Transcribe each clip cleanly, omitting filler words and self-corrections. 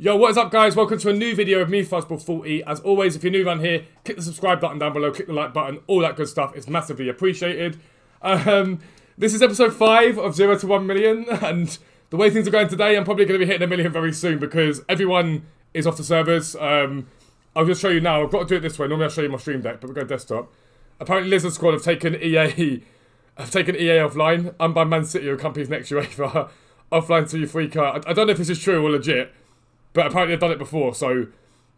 Yo, what is up guys? Welcome to a new video of me, Fuzzball40. As always, if you're new around here, click the subscribe button down below, click the like button, all that good stuff. It's massively appreciated. This is episode 5 of 0 to 1 million, and the way things are going today, I'm probably going to be hitting a million very soon because everyone is off the servers. I'll just show you now. I've got to do it this way. Normally I'll show you my stream deck, but we'll go desktop. Apparently Lizard Squad have taken EA offline. I'm by Man City, who company's next UEFA, offline to free card. I don't know if this is true or legit, but apparently they've done it before, so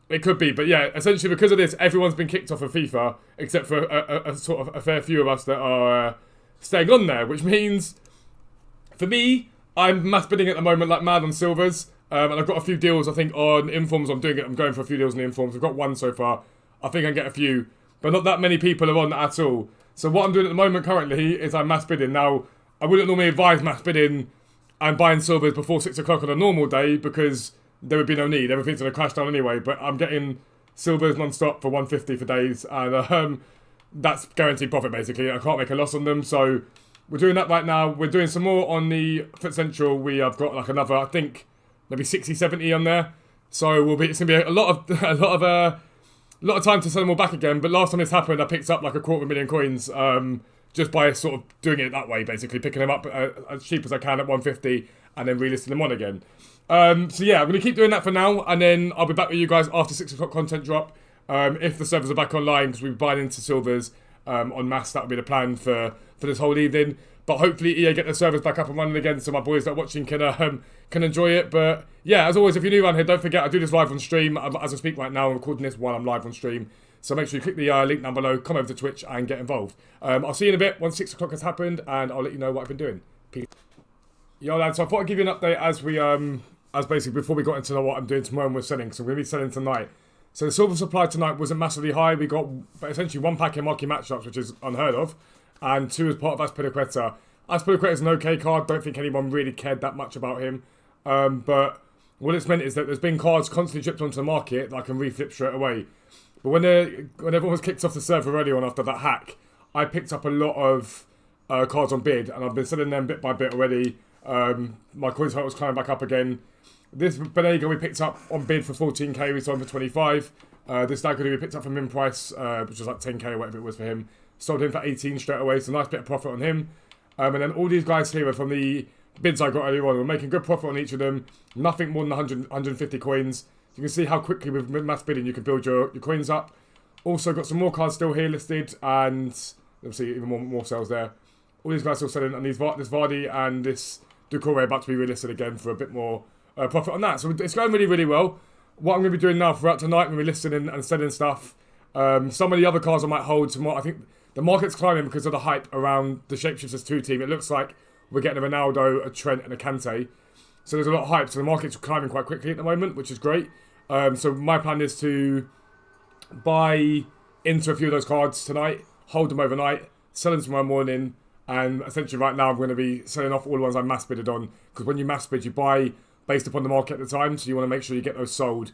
it could be. But yeah, essentially because of this, everyone's been kicked off of FIFA, except for a sort of a fair few of us that are staying on there, which means, for me, I'm mass bidding at the moment like mad on silvers, and I've got a few deals, I think, on informs. I'm going for a few deals on the informs. I've got one so far. I think I can get a few, but not that many people are on at all. So what I'm doing at the moment currently is I'm mass bidding. Now, I wouldn't normally advise mass bidding and buying silvers before 6 o'clock on a normal day because there would be no need. Everything's going to crash down anyway, but I'm getting silvers non-stop for 150 for days, and that's guaranteed profit basically. I can't make a loss on them, so we're doing that right now. We're doing some more on the Foot Central. We have got like another, I think, maybe 60, 70 on there. So it's going to be a lot of time to sell them all back again. But last time this happened, I picked up like 250,000 coins just by sort of doing it that way, basically picking them up as cheap as I can at 150 and then relisting them on again. So yeah, I'm going to keep doing that for now, and then I'll be back with you guys after 6 o'clock content drop. If the servers are back online, because we'll be buying into silvers en masse, that'll be the plan for this whole evening. But hopefully EA get the servers back up and running again, so my boys that are watching can enjoy it. But yeah, as always, if you're new around here, don't forget I do this live on stream. As I speak right now, I'm recording this while I'm live on stream. So make sure you click the link down below, come over to Twitch and get involved. I'll see you in a bit once 6 o'clock has happened, and I'll let you know what I've been doing. Peace. Yo lads, so I thought I'd give you an update as basically before we got into what I'm doing tomorrow and we're selling. So we're going to be selling tonight. So the silver supply tonight wasn't massively high. We got essentially 1 pack in marquee matchups, which is unheard of, and 2 as part of Aspilicueta. Aspilicueta is an okay card. Don't think anyone really cared that much about him. But what it's meant is that there's been cards constantly chipped onto the market that I can reflip straight away. But when everyone was kicked off the server early on after that hack, I picked up a lot of cards on bid, and I've been selling them bit by bit already. My coins total's climbing back up again. This Benega we picked up on bid for 14k, we sold him for 25. This Dagger we picked up for min price, which was like 10k or whatever it was for him. Sold him for 18 straight away, so nice bit of profit on him. And then all these guys here are from the bids I got earlier on. We're making good profit on each of them. Nothing more than 150 coins. You can see how quickly with mass bidding you can build your coins up. Also got some more cards still here listed, and let's see, even more sales there. All these guys still selling, and this Vardy and this Ducouré about to be relisted again for a bit more profit on that. So it's going really, really well. What I'm going to be doing now throughout tonight, when we're listing and selling stuff, some of the other cards I might hold tomorrow. I think the market's climbing because of the hype around the Shapeshifters 2 team. It looks like we're getting a Ronaldo, a Trent, and a Kante. So there's a lot of hype. So the market's climbing quite quickly at the moment, which is great. So my plan is to buy into a few of those cards tonight, hold them overnight, sell them tomorrow morning, and essentially right now I'm going to be selling off all the ones I mass bidded on, because when you mass bid, you buy based upon the market at the time, so you want to make sure you get those sold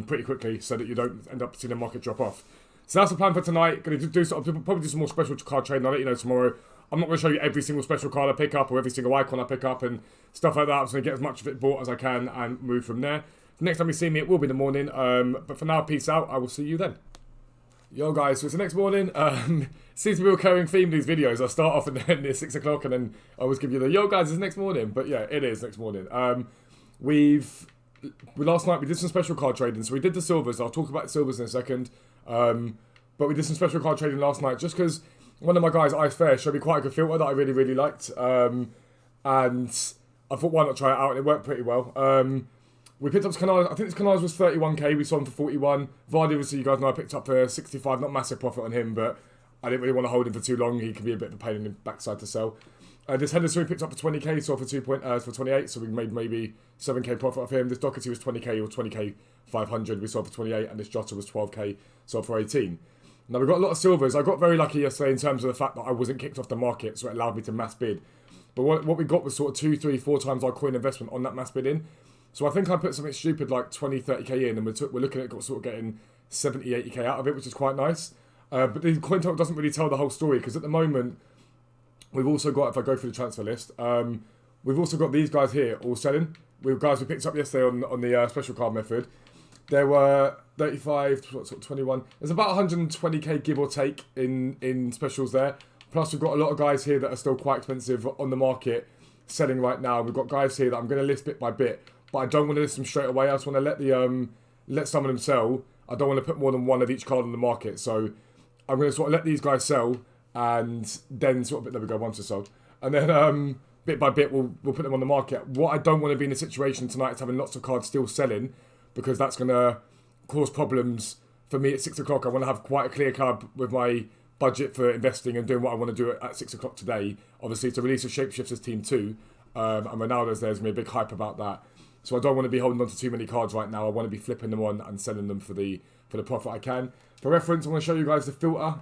pretty quickly so that you don't end up seeing the market drop off. So that's the plan for tonight. Going to do probably do some more special card trading. I'll let you know tomorrow. I'm not going to show you every single special card I pick up or every single icon I pick up and stuff like that. I'm just going to get as much of it bought as I can and move from there. The next time you see me, it will be in the morning. But for now, peace out. I will see you then. Yo guys, so it's the next morning. Seems to be a recurring theme these videos. I start off and then it's 6 o'clock and then I always give you the yo guys, it's next morning. But yeah, it is next morning. Last night we did some special card trading. So we did the silvers. I'll talk about the silvers in a second. But we did some special card trading last night just because one of my guys, Ice Fair, showed me quite a good filter that I really, really liked. And I thought, why not try it out? And it worked pretty well. We picked up Canales. I think this Canales was 31k. We sold him for 41. Vardy, obviously, you guys know I picked up for 65. Not massive profit on him, but I didn't really want to hold him for too long. He can be a bit of a pain in the backside to sell. This Henderson we picked up for 20k, sold for 28, so we made maybe 7k profit off him. This Doherty was 20k or 20k 500. We sold for 28, and this Jota was 12k, sold for 18. Now we've got a lot of silvers. I got very lucky yesterday in terms of the fact that I wasn't kicked off the market, so it allowed me to mass bid. But what we got was sort of 2, 3, 4 times our coin investment on that mass bidding. So I think I put something stupid like 20, 30k in, and we're looking at sort of getting 70, 80k out of it, which is quite nice. But the coin total doesn't really tell the whole story, because at the moment, we've also got, if I go through the transfer list, we've also got these guys here all selling. with guys we picked up yesterday on the special card method. There were 35, sort of 21. There's about 120k give or take in specials there. Plus, we've got a lot of guys here that are still quite expensive on the market selling right now. We've got guys here that I'm going to list bit by bit, but I don't want to list them straight away. I just want to let some of them sell. I don't want to put more than one of each card on the market. So I'm going to sort of let these guys sell, and then sort of, there we go, once or sold. And then bit by bit, we'll put them on the market. What I don't want to be in a situation tonight is having lots of cards still selling, because that's going to cause problems for me at 6 o'clock. I want to have quite a clear card with my budget for investing and doing what I want to do at 6 o'clock today. Obviously, to release a Shapeshifters team too, and Ronaldo's there's going to be a big hype about that. So I don't want to be holding on to too many cards right now. I want to be flipping them on and selling them for the profit I can. For reference, I want to show you guys the filter.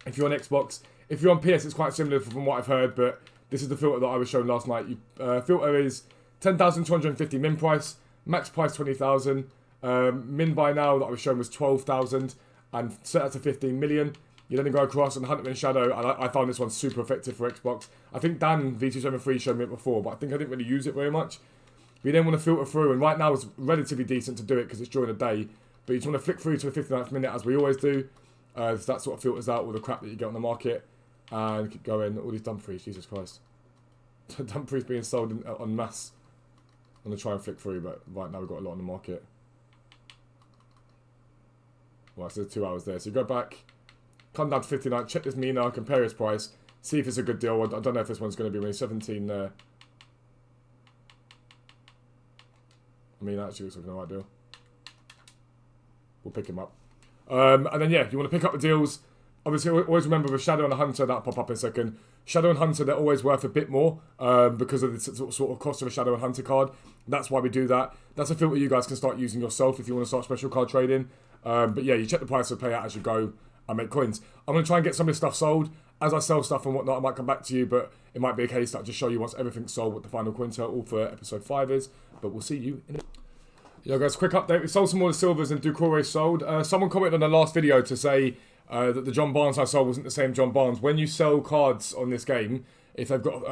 If you're on Xbox, if you're on PS, it's quite similar from what I've heard, but this is the filter that I was shown last night. Filter is 10,250 min price, max price 20,000. Min buy now that I was shown was 12,000, and set that to 15 million. You then go across and Hunter in Shadow, and I found this one super effective for Xbox. I think Dan V273 showed me it before, but I think I didn't really use it very much. We then want to filter through, and right now it's relatively decent to do it because it's during the day, but you just want to flick through to the 59th minute as we always do. So that sort of filters out all the crap that you get on the market, and keep going. All these Dumfries, Jesus Christ. Dumfries being sold en masse. I'm going to try and flick through, but right now we've got a lot on the market. Right, so there's 2 hours there. So you go back, come down to 59, check this Mina, compare its price, see if it's a good deal. I don't know if this one's going to be really 17 there. I mean, actually looks like an alright deal. We'll pick him up. And then, yeah, you want to pick up the deals. Obviously, always remember with Shadow and Hunter, that'll pop up in a second. Shadow and Hunter, they're always worth a bit more because of the sort of cost of a Shadow and Hunter card. That's why we do that. That's a filter you guys can start using yourself if you want to start special card trading. But yeah, you check the price of payout as you go and make coins. I'm going to try and get some of this stuff sold. As I sell stuff and whatnot, I might come back to you, but it might be a case that I just show you once everything's sold what the final coin total for episode 5 is. But we'll see you in a... Yo guys, quick update. We sold some more of the silvers and Ducore sold. Someone commented on the last video to say that the John Barnes I sold wasn't the same John Barnes. When you sell cards on this game, if they've got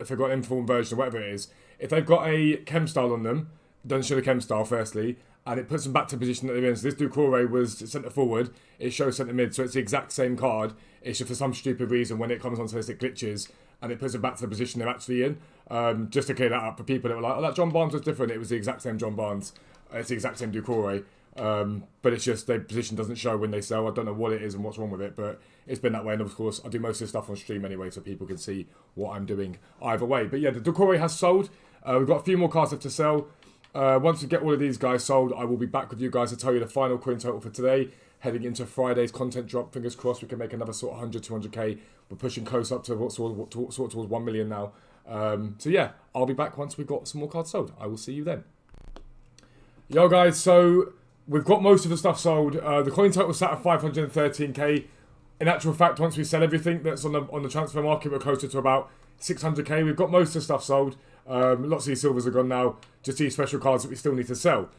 if they've got an informed version or whatever it is, if they've got a chem style on them, don't show the chem style firstly, and it puts them back to the position that they're in. So this Ducore was centre forward, it shows centre mid, so it's the exact same card. It's just for some stupid reason when it comes onto this it glitches and it puts them back to the position they're actually in. Just to clear that up for people that were like, oh, that John Barnes was different. It was the exact same John Barnes. It's the exact same Ducore. But it's just their position doesn't show when they sell. I don't know what it is and what's wrong with it, but it's been that way. And of course, I do most of this stuff on stream anyway, so people can see what I'm doing either way. But yeah, the Ducore has sold. We've got a few more cards left to sell. Once we get all of these guys sold, I will be back with you guys to tell you the final coin total for today. Heading into Friday's content drop, fingers crossed we can make another sort of 100, 200k. We're pushing close up to sort of towards 1 million now. So yeah, I'll be back once we've got some more cards sold. I will see you then. Yo guys, so we've got most of the stuff sold. The coin total sat at 513k. In actual fact, once we sell everything that's on the transfer market, we're closer to about 600k. We've got most of the stuff sold. Lots of these silvers are gone now. Just these special cards that we still need to sell.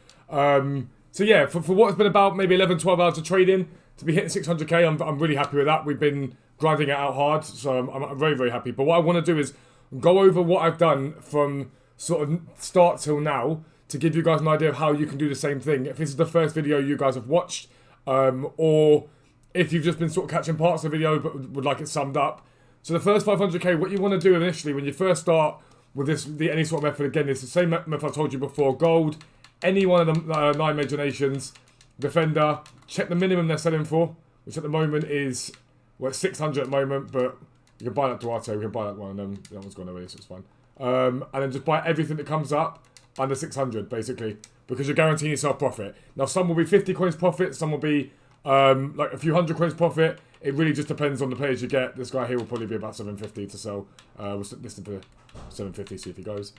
So yeah, for what has been about maybe 11, 12 hours of trading, to be hitting 600k, I'm really happy with that. We've been grinding it out hard, so I'm very, very happy. But what I want to do is go over what I've done from sort of start till now to give you guys an idea of how you can do the same thing. If this is the first video you guys have watched, or if you've just been sort of catching parts of the video but would like it summed up. So the first 500k, what you want to do initially when you first start with any sort of method, again, it's the same method I told you before. Gold, any one of the 9 major nations, defender, check the minimum they're selling for, which at the moment is, well, it's 600 at the moment, but you can buy that Duarte, we can buy that one of them. That one's gone away, so it's fine. And then just buy everything that comes up under 600, basically, because you're guaranteeing yourself profit. Now, some will be 50 coins profit, some will be like a few hundred coins profit. It really just depends on the players you get. This guy here will probably be about 750 to sell. We'll listen for 750, see if he goes.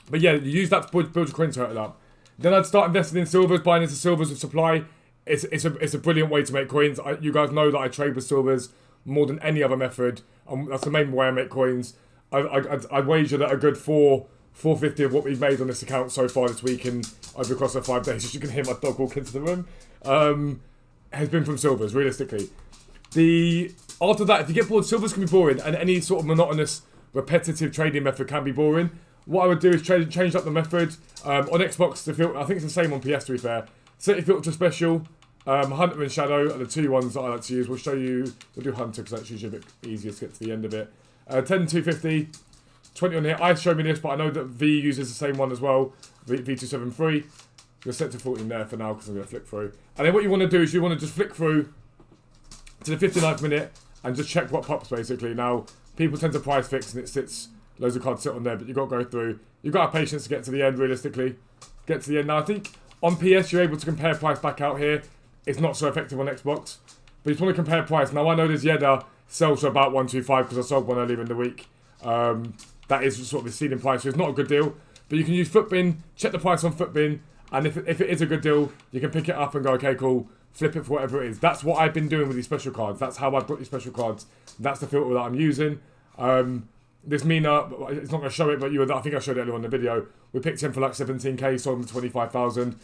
But yeah, you use that to build your coin total up. Then I'd start investing in silvers, buying into silvers with supply. It's a brilliant way to make coins. You guys know that I trade with silvers more than any other method. That's the main way I make coins. I'd wager that a good 450 of what we've made on this account so far this week and over across the 5 days, as you can hear my dog walk into the room, has been from silvers, realistically. After that, if you get bored, silvers can be boring, and any sort of monotonous, repetitive trading method can be boring. what I would do is change up the method. On Xbox, the filter, I think it's the same on PS to be fair. Set your filter to special. Hunter and Shadow are the two ones that I like to use. We'll show you, we'll do Hunter because that's usually a bit easier to get to the end of it. 10 250, 20 on here. I showed me this, but I know that V uses the same one as well. V273. You're set to 14 there for now because I'm going to flick through. And then what you want to do is you want to just flick through to the 59th minute and just check what pops basically. Now, people tend to price fix and it sits, loads of cards sit on there, but you've got to go through. You've got to have patience to get to the end realistically. Get to the end. Now, I think on PS you're able to compare price back out here. It's not so effective on Xbox. But you just want to compare price. Now, I know this Yedda sells for about 125 because I sold one earlier in the week. That is sort of the ceiling price, so it's not a good deal. But you can use Footbin, check the price on Footbin, and if it is a good deal, you can pick it up and go, okay, cool, flip it for whatever it is. That's what I've been doing with these special cards. That's how I've got these special cards. That's the filter that I'm using. This Mina, it's not going to show it, but I think I showed it earlier on in the video. We picked him for like 17k, sold him for 25,000.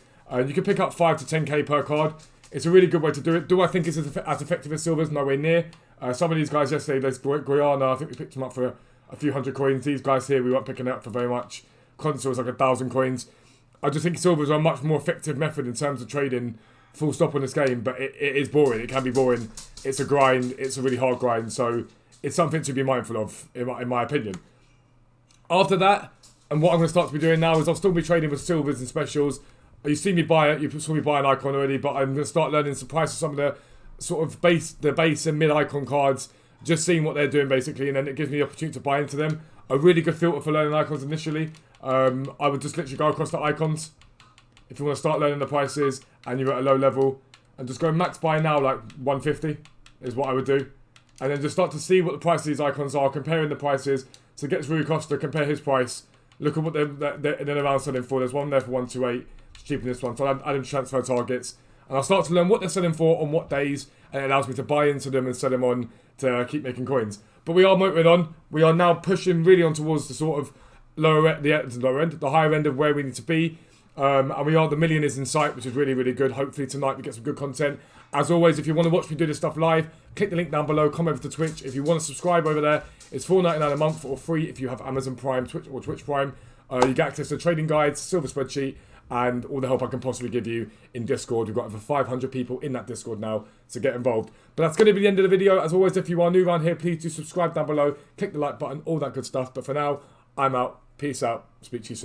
You can pick up 5 to 10k per card. It's a really good way to do it. Do I think it's as effective as Silver's? Nowhere near. Some of these guys yesterday, there's Guyana, I think we picked him up for a few hundred coins. These guys here, we weren't picking it up for very much. Console was like 1,000 coins. I just think Silvers are a much more effective method in terms of trading full stop on this game, but it is boring. It can be boring. It's a grind. It's a really hard grind, so it's something to be mindful of, in my opinion. After that, and what I'm going to start to be doing now is I'll still be trading with Silvers and specials. You see me buy it, you saw me buy an icon already, but I'm going to start learning some price of some of the sort of base and mid icon cards, just seeing what they're doing basically, and then it gives me the opportunity to buy into them. A really good filter for learning icons initially. I would just literally go across the icons if you want to start learning the prices and you're at a low level, and just go max buy now like 150 is what I would do, and then just start to see what the price of these icons are, comparing the prices. So get Rui Costa, compare his price, look at what they're in and around selling for. There's one there for 128, it's cheaper than this one, so I'll add in transfer targets, and I'll start to learn what they're selling for on what days, and it allows me to buy into them and sell them on to keep making coins. But we are motoring on. We are now pushing really on towards the sort of the higher end of where we need to be. And the million is in sight, which is really, really good. Hopefully tonight we get some good content. As always, if you want to watch me do this stuff live, click the link down below, come over to Twitch. If you want to subscribe over there, it's $4.99 a month or free if you have Amazon Prime, Twitch or Twitch Prime. You get access to trading guides, silver spreadsheet, and all the help I can possibly give you in Discord. We've got over 500 people in that Discord now, so get involved. But that's going to be the end of the video. As always, if you are new around here, please do subscribe down below, click the like button, all that good stuff. But for now, I'm out. Peace out. Speak to you soon.